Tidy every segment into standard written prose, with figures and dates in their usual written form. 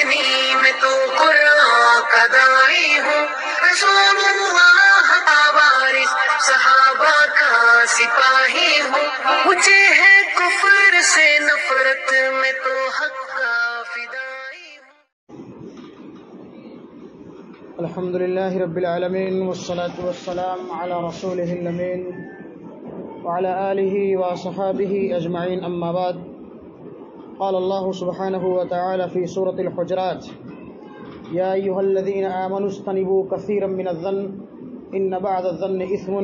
اتنی میں تو قرآن کا داعی ہوں، رسول اللہ کا وارث صحابہ کا سپاہی ہوں، مجھے ہے کفر سے نفرت میں تو حق کا فدائی ہوں۔ الحمد لله رب العالمين والصلاة والسلام على رسوله الأمين وعلى آله وصحابه أجمعين، أما بعد. قال الله سبحانه وتعالى في سورة الحجرات: يا أيها الذين آمنوا اجتنبوا كثيرا من الظن إن بعض الظن إثم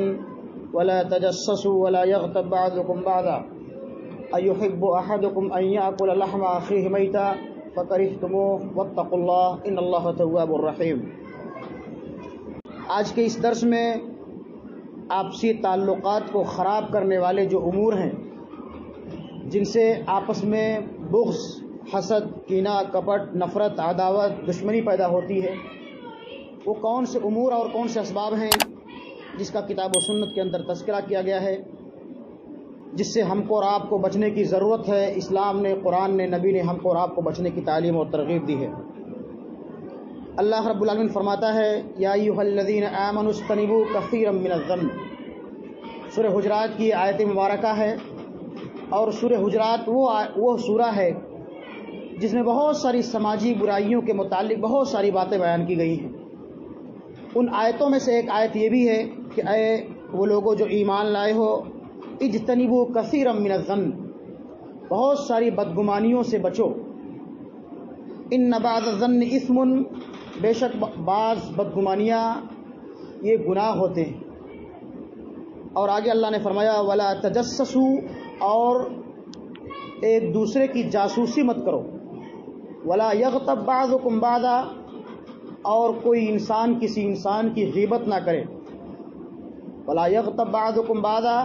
ولا تجسسوا ولا يغتب بعضكم بعضا أيحب أحدكم أن يأكل لحم أخيه ميتا فكرهتموه واتقوا الله إن الله تواب رحيم. آج کے اس درس میں آپسی تعلقات کو خراب کرنے والے جو امور ہیں، جن سے آپس میں بغض، حسد، کینہ، کپٹ، نفرت، عداوت، دشمنی پیدا ہوتی ہے، وہ کون سے امور اور کون سے اسباب ہیں جس کا کتاب و سنت کے اندر تذکرہ کیا گیا ہے، جس سے ہم کو اور آپ کو بچنے کی ضرورت ہے. اسلام نے، قرآن نے، نبی نے ہم کو اور آپ کو بچنے کی تعلیم اور ترغیب دی ہے. اللہ رب العالمین فرماتا ہے: یا ایھا الذین آمنوا اجتنبوا کثیرا من الظن. سورہ حجرات کی آیت مبارکہ ہے، اور سورہ حجرات وہ سورہ ہے جس میں بہت ساری سماجی برائیوں کے متعلق بہت ساری باتیں بیان کی گئی ہیں. ان آیتوں میں سے ایک آیت یہ بھی ہے کہ اے وہ لوگوں جو ایمان لائے ہو، اجتنبوا کثیرا من الظن، بہت ساری بدگمانیوں سے بچو. ان بعض الظن اثم، بے شک بعض بدگمانیاں یہ گناہ ہوتے ہیں. اور آگے اللہ نے فرمایا: ولا تجسسوا، اور ایک دوسرے کی جاسوسی مت کرو. ولا یغتب بعضکم بعضا، اور کوئی انسان کسی انسان کی غیبت نہ کرے. ولا یغتب بعضکم بعضا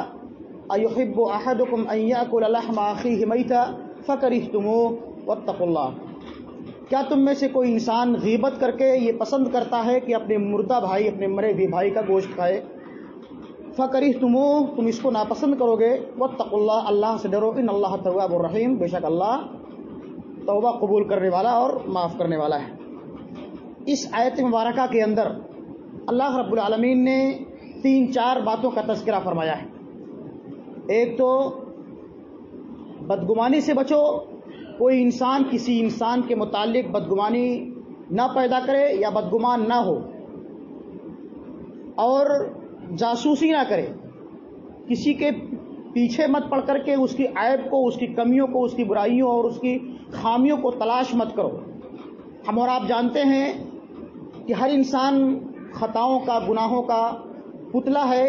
ایحب احدکم ان یأکل لحم اخیہ میتا فکرہتموہ واتقوا اللہ. کیا تم میں سے کوئی انسان غیبت کر کے یہ پسند کرتا ہے کہ اپنے مردہ بھائی، اپنے مرے ہوئے بھائی کا گوشت کھائے؟ فکرہتموہ، تم اس کو ناپسند کرو گے. واتقوا اللہ، اللہ سے ڈرو. ان اللہ تواب الرحیم، بے شک اللہ توبہ قبول کرنے والا اور معاف کرنے والا ہے. اس آیت مبارکہ کے اندر اللہ رب العالمین نے 3-4 باتوں کا تذکرہ فرمایا ہے. ایک تو بدگمانی سے بچو، کوئی انسان کسی انسان کے متعلق بدگمانی نہ پیدا کرے یا بدگمان نہ ہو، اور جاسوسی نہ کرے. کسی کے پیچھے مت پڑ کر کے اس کی عیب کو، اس کی کمیوں کو، اس کی برائیوں اور اس کی خامیوں کو تلاش مت کرو. ہم اور آپ جانتے ہیں کہ ہر انسان خطاؤں کا، گناہوں کا پتلا ہے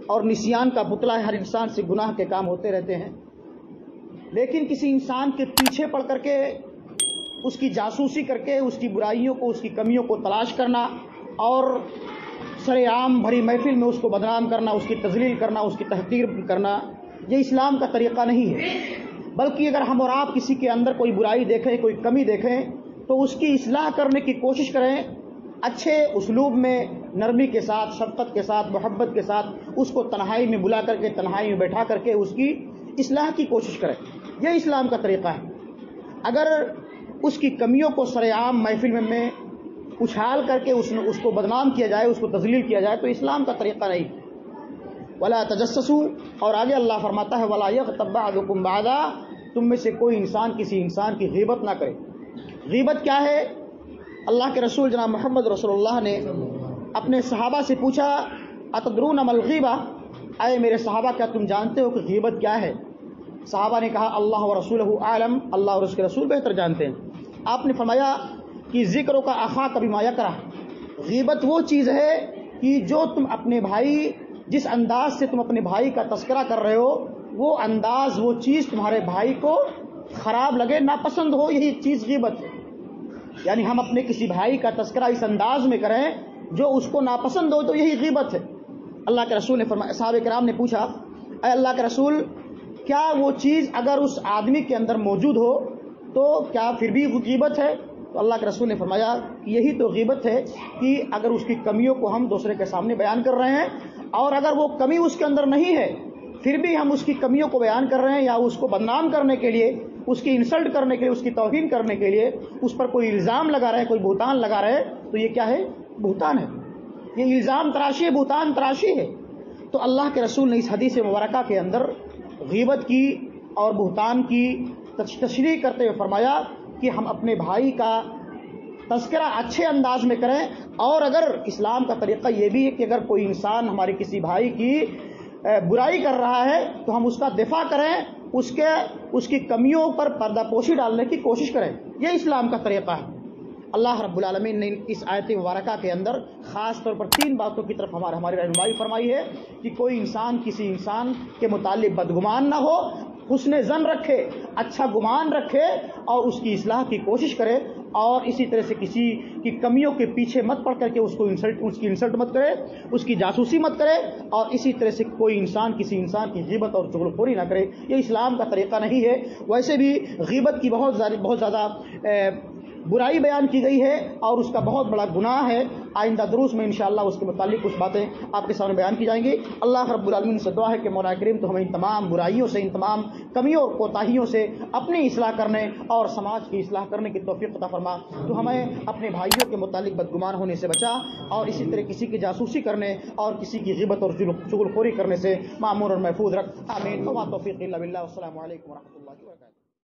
اور نسیان کا پتلا ہے. ہر انسان سے گناہ کے کام ہوتے رہتے ہیں، لیکن کسی انسان کے پیچھے پڑ کر کے، اس کی جاسوسی کر کے، اس کی برائیوں کو، اس کی کمیوں کو تلاش کرنا اور سر عام بھری محفل میں اس کو بدنام کرنا، اس کی تذلیل کرنا، اس کی تحقیر کرنا، یہ اسلام کا طریقہ نہیں ہے. بلکہ اگر ہم اور آپ کسی کے اندر کوئی برائی دیکھیں، کوئی کمی دیکھیں، تو اس کی اصلاح کرنے کی کوشش کریں. اچھے اسلوب میں، نرمی کے ساتھ، شفقت کے ساتھ، محبت کے ساتھ اس کو تنہائی میں بلا کر کے، تنہائی میں بیٹھا کر کے اس کی اصلاح کی کوشش کریں. یہ اسلام کا طریقہ ہے. اگر اس کی کمیوں کو سر عام محفل میں اچھال کر کے اس کو بدنام کیا جائے، اس کو تذلیل کیا جائے، تو اسلام کا طریقہ نہیں. ولا تجسسوا، اور آگے اللہ فرماتا ہے: ولا یغتب بعضکم بعضا، تم میں سے کوئی انسان کسی انسان کی غیبت نہ کرے. غیبت کیا ہے؟ اللہ کے رسول جناب محمد رسول اللہ نے اپنے صحابہ سے پوچھا: اتدرون ما الغیبہ، اے میرے صحابہ کیا تم جانتے ہو کہ غیبت کیا ہے؟ صحابہ نے کہا: اللہ و رسولہ عالم، اللہ اور اس کے رسول بہتر جانتے ہیں. آپ نے فرمایا کہ ذکر کا اخاک بما یکرہ، غیبت وہ چیز ہے کہ جو تم اپنے بھائی، جس انداز سے تم اپنے بھائی کا تذکرہ کر رہے ہو، وہ انداز، وہ چیز تمہارے بھائی کو خراب لگے، ناپسند ہو، یہی چیز غیبت ہے. یعنی ہم اپنے کسی بھائی کا تذکرہ اس انداز میں کریں جو اس کو ناپسند ہو، تو یہی غیبت ہے. اللہ کے رسول نے فرمایا، صحابہ کرام نے پوچھا: اے اللہ کے رسول، کیا وہ چیز اگر اس آدمی کے اندر موجود ہو تو کیا پھر بھی غیبت ہے؟ تو اللہ کے رسول نے فرمایا کہ یہی تو غیبت ہے کہ اگر اس کی کمیوں کو ہم دوسرے کے سامنے بیان کر رہے ہیں، اور اگر وہ کمی اس کے اندر نہیں ہے پھر بھی ہم اس کی کمیوں کو بیان کر رہے ہیں یا اس کو بدنام کرنے کے لیے اس کی انسلٹ کرنے کے لیے، اس کی توہین کرنے کے لیے اس پر کوئی الزام لگا رہے، کوئی بہتان لگا رہے، تو یہ کیا ہے؟ بہتان ہے، یہ الزام تراشی ہے، بہتان تراشی ہے۔ تو اللہ کے رسول نے اس حدیث مبارکہ کے اندر غیبت کی اور بہتان کی تشریح کرتے ہوئے فرمایا کہ ہم اپنے بھائی کا تذکرہ اچھے انداز میں کریں، اور اگر اسلام کا طریقہ یہ بھی ہے کہ اگر کوئی انسان ہمارے کسی بھائی کی برائی کر رہا ہے تو ہم اس کا دفاع کریں، اس کی کمیوں پر پردہ پوشی ڈالنے کی کوشش کریں۔ یہ اسلام کا طریقہ ہے۔ اللہ رب العالمین نے اس آیت مبارکہ کے اندر خاص طور پر 3 باتوں کی طرف ہماری رہنمائی فرمائی ہے کہ کوئی انسان کسی انسان کے متعلق بدگمان نہ ہو، حسن ظن رکھے، اچھا گمان رکھے اور اس کی اصلاح کی کوشش کرے، اور اسی طرح سے کسی کی کمیوں کے پیچھے مت پڑ کر کے اس کی انسلٹ مت کرے، اس کی جاسوسی مت کرے، اور اسی طرح سے کوئی انسان کسی انسان کی غیبت اور چغلخوری نہ کرے۔ یہ اسلام کا طریقہ نہیں ہے۔ ویسے بھی غیبت کی بہت زیادہ برائی بیان کی گئی ہے اور اس کا بہت بڑا گناہ ہے۔ آئندہ دروس میں انشاءاللہ اس کے متعلق کچھ باتیں آپ کے سامنے بیان کی جائیں گی۔ اللہ رب العالمین سے دعا ہے کہ مولا کریم تو ہمیں ان تمام برائیوں سے، ان تمام کمیوں اور کوتاہیوں سے اپنی اصلاح کرنے اور سماج کی اصلاح کرنے کی توفیق عطا فرما۔ تو ہمیں اپنے بھائیوں کے متعلق بدگمان ہونے سے بچا، اور اسی طرح کسی کی جاسوسی کرنے اور کسی کی غیبت اور چغلخوری کرنے سے معمور اور محفوظ رکھ۔ آمین۔ وما توفیق الا باللہ۔ والسلام علیکم ورحمۃ اللہ وبرکاتہ۔